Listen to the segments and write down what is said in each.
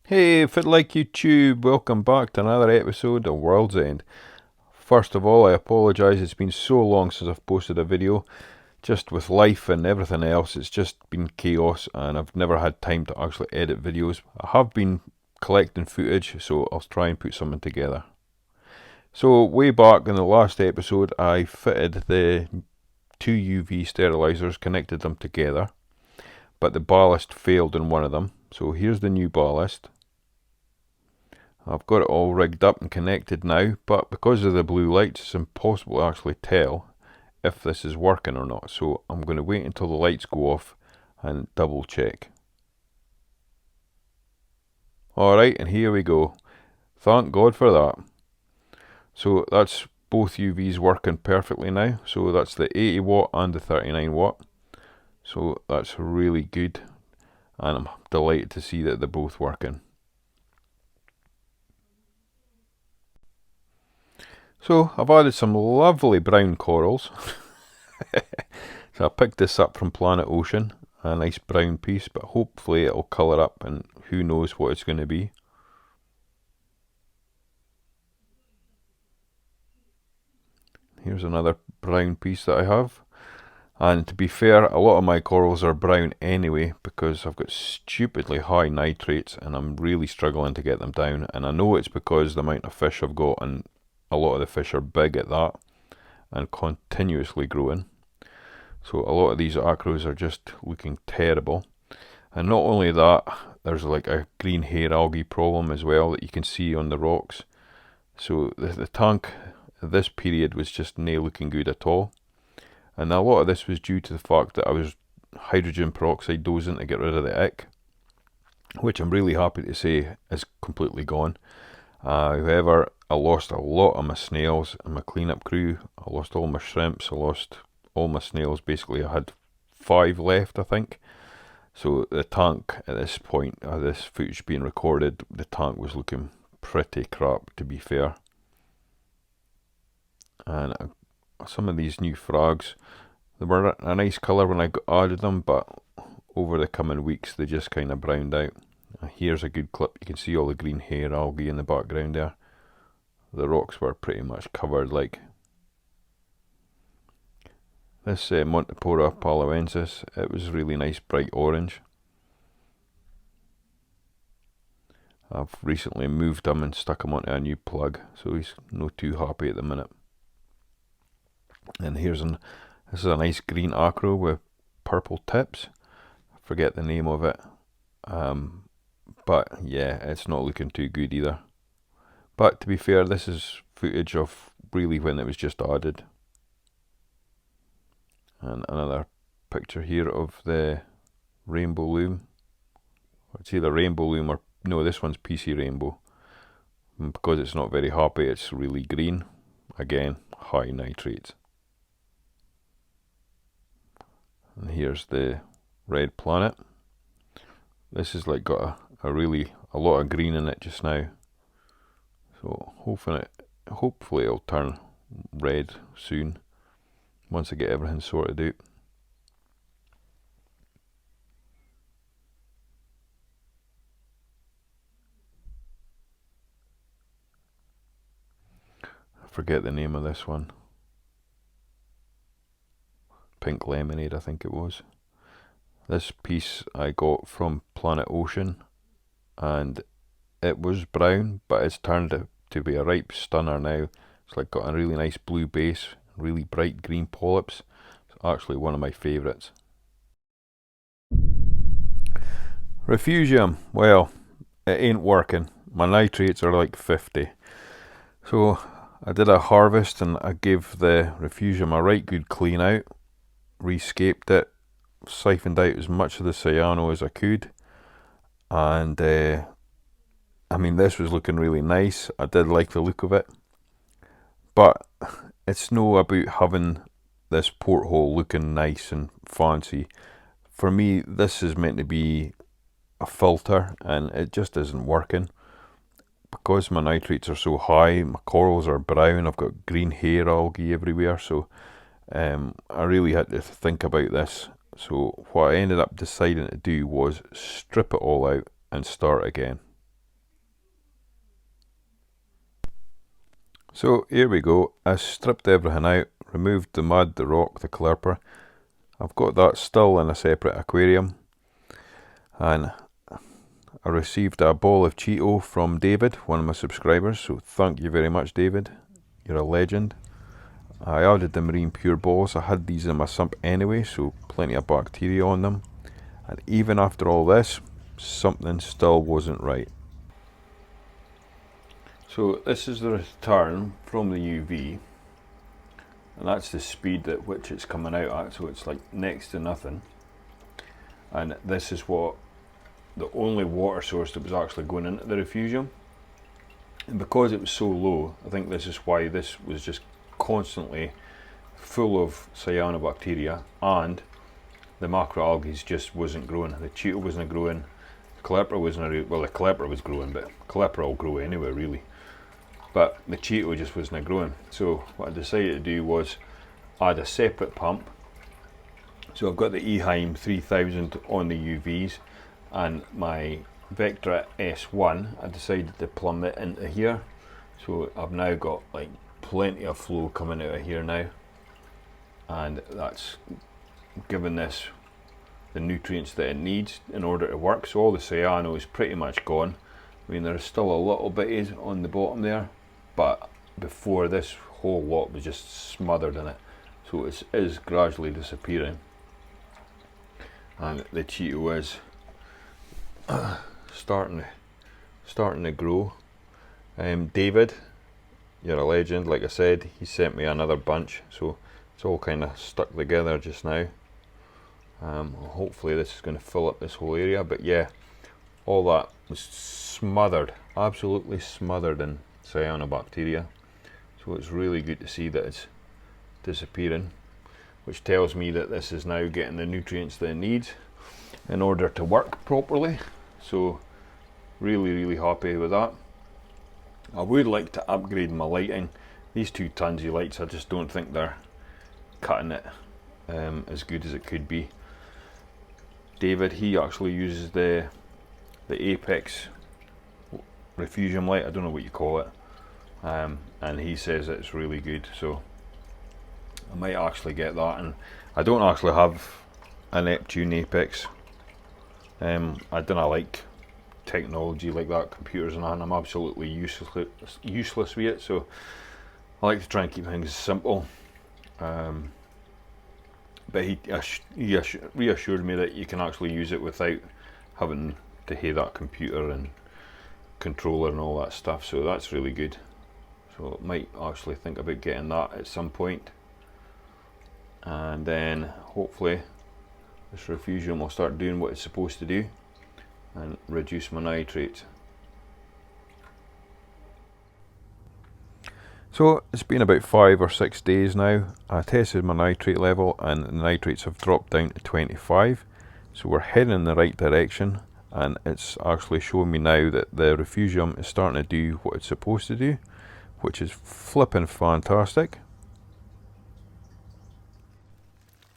Hey, if it like YouTube, welcome back to another episode of World's End. First of all, I apologise, it's been so long since I've posted a video. Just with life and everything else, it's just been chaos and I've never had time to actually edit videos. I have been collecting footage, so I'll try and put something together. So, way back in the last episode, I fitted the two UV sterilisers, connected them together, but the ballast failed in one of them. So, here's the new ballast. I've got it all rigged up and connected now, but because of the blue lights, it's impossible to actually tell if this is working or not. So I'm going to wait until the lights go off and double check. Alright, and here we go. Thank God for that. So that's both UVs working perfectly now. So that's the 80 watt and the 39 watt. So that's really good. And I'm delighted to see that they're both working. So I've added some lovely brown corals. So I picked this up from Planet Ocean, a nice brown piece, but hopefully it'll colour up and who knows what it's going to be. Here's another brown piece that I have. And to be fair, a lot of my corals are brown anyway because I've got stupidly high nitrates and I'm really struggling to get them down. And I know it's because the amount of fish I've got, and a lot of the fish are big at that and continuously growing. So a lot of these acros are just looking terrible. And not only that, there's like a green hair algae problem as well that you can see on the rocks. So the tank at this period was just no looking good at all. And a lot of this was due to the fact that I was hydrogen peroxide dosing to get rid of the ick, which I'm really happy to say is completely gone. However, I lost a lot of my snails and my cleanup crew. I lost all my shrimps. I lost all my snails. Basically, I had 5 left, I think. So the tank at this point, this footage being recorded, the tank was looking pretty crap, to be fair. And some of these new frags, they were a nice colour when I added them, but over the coming weeks they just kind of browned out. Here's a good clip. You can see all the green hair algae in the background there. The rocks were pretty much covered like. This Montipora paloensis, it was really nice bright orange. I've recently moved him and stuck him onto a new plug, so he's not too happy at the minute. And this is a nice green acro with purple tips. I forget the name of it. But yeah, it's not looking too good either. But to be fair, this is footage of really when it was just added. And another picture here of the rainbow loom. It's either rainbow loom or, no, this one's PC rainbow. And because it's not very happy, it's really green. Again, high nitrates. And here's the red planet. This has like got a lot of green in it just now. So hopefully it'll turn red soon once I get everything sorted out. I forget the name of this one. Pink lemonade, I think it was. This piece I got from Planet Ocean, and it was brown, but it's turned out to be a ripe stunner now. It's like got a really nice blue base, really bright green polyps. It's actually one of my favourites. Refugium, well, it ain't working. My nitrates are like 50. So I did a harvest and I gave the refugium a right good clean out, rescaped it, siphoned out as much of the cyano as I could, and I mean, this was looking really nice. I did like the look of it, but it's no about having this porthole looking nice and fancy. For me, this is meant to be a filter, and it just isn't working. Because my nitrates are so high, my corals are brown, I've got green hair algae everywhere, so I really had to think about this. So what I ended up deciding to do was strip it all out and start again. So here we go. I stripped everything out, removed the mud, the rock, the clerper. I've got that still in a separate aquarium, and I received a bowl of Cheeto from David, one of my subscribers, so thank you very much, David. You're a legend. I added the marine pure balls. I had these in my sump anyway, so plenty of bacteria on them, and even after all this, something still wasn't right. So this is the return from the UV, and that's the speed at which it's coming out at, so it's like next to nothing. And this is what the only water source that was actually going into the refugium, and because it was so low, I think this is why this was just constantly full of cyanobacteria, and the macroalgae just wasn't growing. The Cheeto wasn't growing, the clepra wasn't, well, the clepra was growing, but clepra will grow anywhere really, but the Cheeto just wasn't growing. So what I decided to do was add a separate pump. So I've got the Eheim 3000 on the UVs, and my Vectra S1, I decided to plumb it into here. So I've now got like plenty of flow coming out of here now, and that's given this the nutrients that it needs in order to work. So all the cyano is pretty much gone. I mean, there's still a little bit on the bottom there, but before, this whole lot was just smothered in it, so it is gradually disappearing, and the Cheeto is starting to grow. David, you're a legend. Like I said, he sent me another bunch, so it's all kind of stuck together just now. Hopefully this is going to fill up this whole area, but yeah, all that was smothered, absolutely smothered in cyanobacteria. So it's really good to see that it's disappearing, which tells me that this is now getting the nutrients that it needs in order to work properly. So really happy with that. I would like to upgrade my lighting. These two Tansy lights, I just don't think they're cutting it as good as it could be. David, he actually uses the Apex Refugium light, I don't know what you call it, and he says it's really good, so I might actually get that. And I don't actually have a Neptune Apex. I don't like technology like that, computers and that, and I'm absolutely useless with it, so I like to try and keep things simple. But he reassured me that you can actually use it without having to have that computer and controller and all that stuff, so that's really good. So I might actually think about getting that at some point, and then hopefully this refugium will start doing what it's supposed to do and reduce my nitrates. So it's been about 5 or 6 days now. I tested my nitrate level and the nitrates have dropped down to 25, so we're heading in the right direction, and it's actually showing me now that the refugium is starting to do what it's supposed to do, which is flipping fantastic.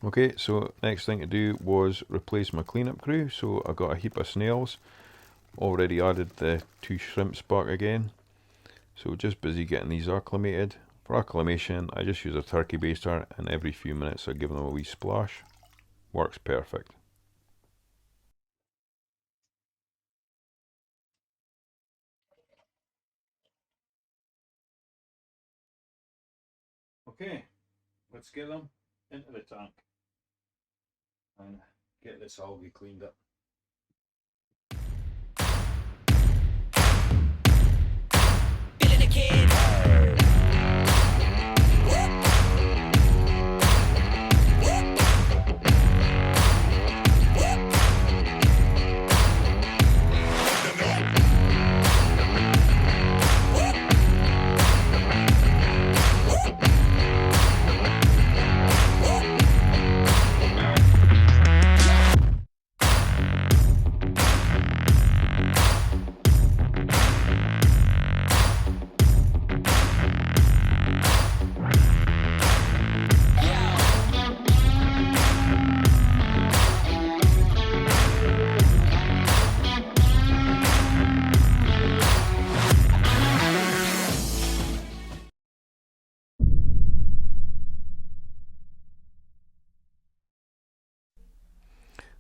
Okay, so next thing to do was replace my cleanup crew. So I got a heap of snails, already added the 2 shrimps back again, so just busy getting these acclimated. For acclimation, I just use a turkey baster, and every few minutes I give them a wee splash. Works perfect. Okay, let's get them into the tank and get this algae cleaned up. Feeling a kid.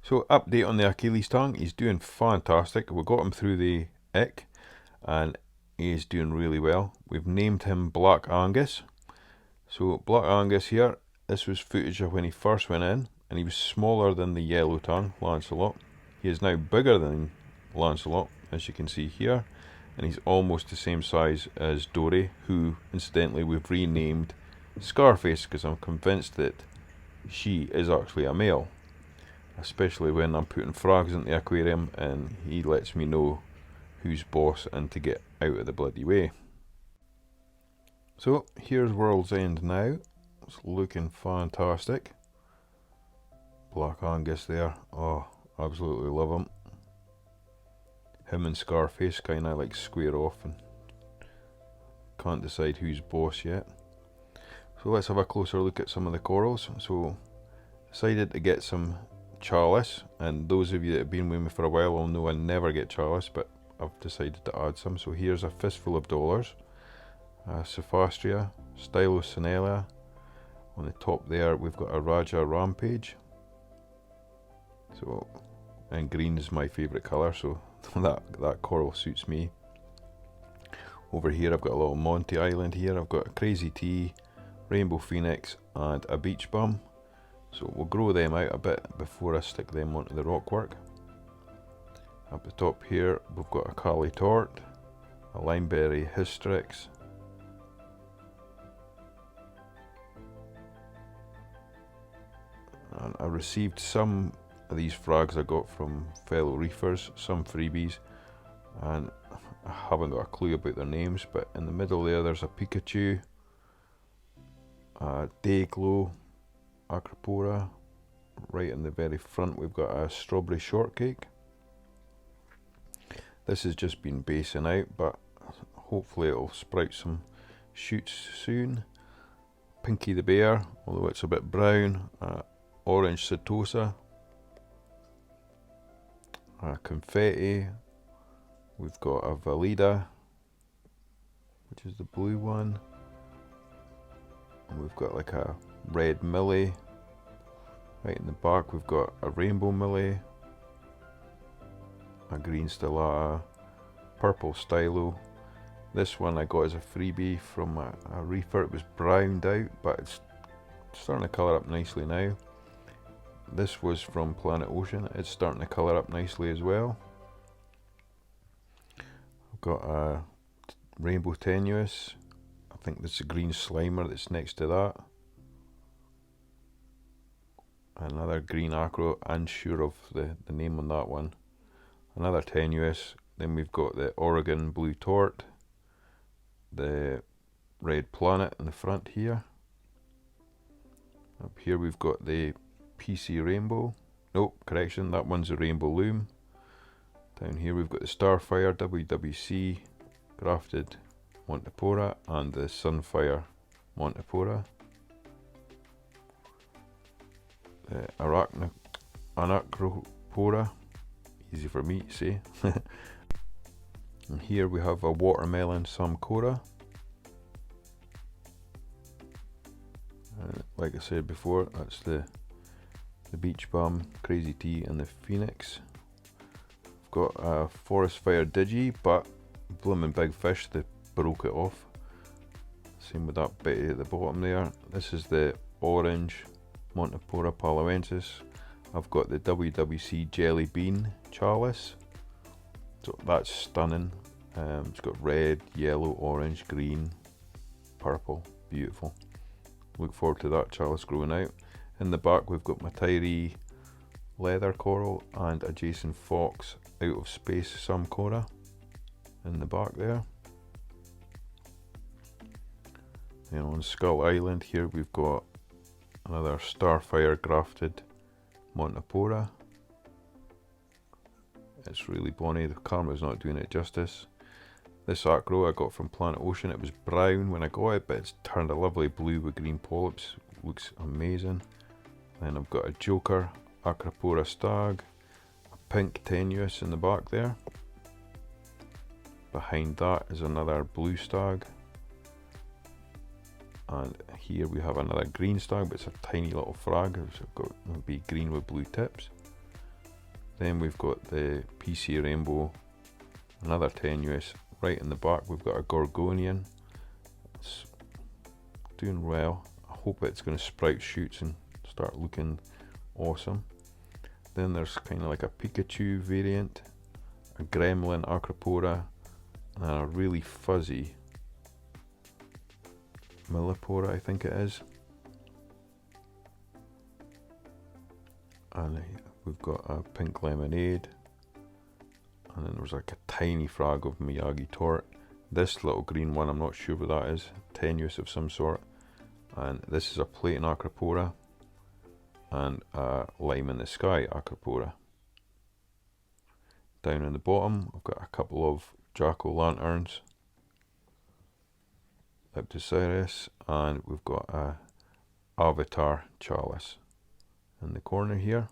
So update on the Achilles tongue, he's doing fantastic. We got him through the ick and he's doing really well. We've named him Black Angus. So Black Angus here, this was footage of when he first went in and he was smaller than the yellow tongue, Lancelot. He is now bigger than Lancelot, as you can see here, and he's almost the same size as Dory, who incidentally we've renamed Scarface because I'm convinced that she is actually a male, especially when I'm putting frags in the aquarium and he lets me know who's boss and to get out of the bloody way. So here's World's End now. It's looking fantastic. Black Angus there. Oh, absolutely love him. Him and Scarface kind of like square off and can't decide who's boss yet. So let's have a closer look at some of the corals. So decided to get some chalice, and those of you that have been with me for a while will know I never get chalice, but I've decided to add some. So here's a fistful of dollars. Sophastria, Stylosinella. On the top there we've got a Raja Rampage. So, and green is my favourite colour, so that coral suits me. Over here I've got a little Monty Island here. I've got a Crazy Tea, Rainbow Phoenix and a Beach Bum. So we'll grow them out a bit before I stick them onto the rockwork. Up the top here we've got a Cali Tort, a Limeberry Hystrix, and I received some of these frags I got from fellow reefers, some freebies, and I haven't got a clue about their names, but in the middle there's a Pikachu, a Dayglow, Acropora. Right in the very front we've got a Strawberry Shortcake. This has just been basing out, but hopefully it'll sprout some shoots soon. Pinky the Bear, although it's a bit brown. Orange Setosa, Confetti, we've got a Valida, which is the blue one, and we've got like a red Millie. Right in the back we've got a rainbow Millie, a green Stellata, purple Stylo. This one I got as a freebie from a reefer. It was browned out, but it's starting to colour up nicely now. This was from Planet Ocean. It's starting to colour up nicely as well. I've got a Rainbow Tenuous. I think this is a green Slimer that's next to that. Another green Acro, unsure of the name on that one. Another Tenuous. Then we've got the Oregon Blue Tort, the Red Planet in the front here. Up here we've got the PC Rainbow. Nope, correction, that one's a Rainbow Loom. Down here we've got the Starfire WWC grafted Montipora and the Sunfire Montipora. The Arachnopora, easy for me to say. And here we have a Watermelon Samcora. Like I said before, that's the Beach Bum, Crazy Tea and the Phoenix. I've got a Forest Fire Digi, but bloomin' big fish, they broke it off. Same with that bitty at the bottom there. This is the orange Montipora paloensis. I've got the WWC Jelly Bean Chalice. So that's stunning. It's got red, yellow, orange, green, purple. Beautiful. Look forward to that chalice growing out. In the back we've got my Tyree Leather Coral and a Jason Fox Out of Space Samcora in the back there. And on Skull Island here we've got another Starfire grafted Montipora. It's really bonny, the camera's not doing it justice. This acro I got from Planet Ocean. It was brown when I got it, but it's turned a lovely blue with green polyps. Looks amazing. Then I've got a Joker Acropora Stag, a pink Tenuous in the back there. Behind that is another blue stag. And here we have another green stag, but it's a tiny little frag. It's got to be green with blue tips. Then we've got the PC Rainbow, another 10 US. Right in the back we've got a Gorgonian. It's doing well. I hope it's going to sprout shoots and start looking awesome. Then there's kind of like a Pikachu variant, a Gremlin Acropora, and a really fuzzy Millipora, I think it is. And we've got a Pink Lemonade, and then there's like a tiny frag of Miyagi Tort. This little green one, I'm not sure what that is, tenuous of some sort. And this is a Platin Acropora and a Lime in the Sky Acropora. Down in the bottom I've got a couple of Jack-o'-lanterns, Leptosiris, and we've got a Avatar Chalice in the corner here.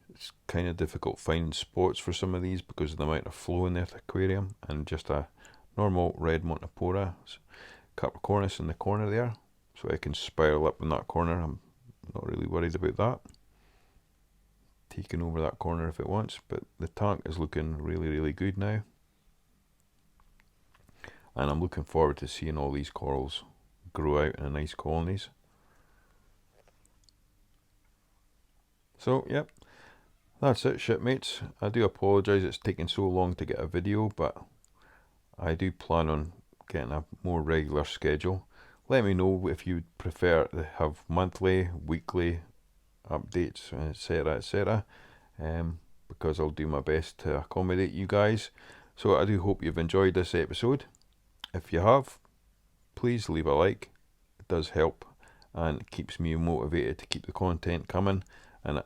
It's kind of difficult finding spots for some of these because of the amount of flow in the aquarium, and just a normal red Montipora, Capricornus in the corner there, so I can spiral up in that corner. I'm not really worried about that. Taking over that corner if it wants, but the tank is looking really good now. And I'm looking forward to seeing all these corals grow out in nice colonies. So, yep, that's it, shipmates. I do apologise it's taking so long to get a video, but I do plan on getting a more regular schedule. Let me know if you prefer to have monthly, weekly updates, etc., because I'll do my best to accommodate you guys. So I do hope you've enjoyed this episode. If you have, please leave a like. It does help and it keeps me motivated to keep the content coming, and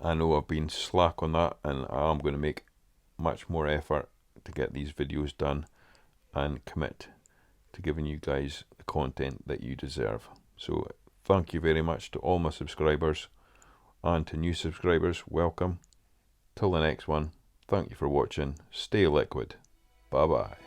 I know I've been slack on that, and I'm going to make much more effort to get these videos done and commit to giving you guys the content that you deserve. So thank you very much to all my subscribers, and to new subscribers, welcome. Till the next one, thank you for watching. Stay liquid. Bye bye.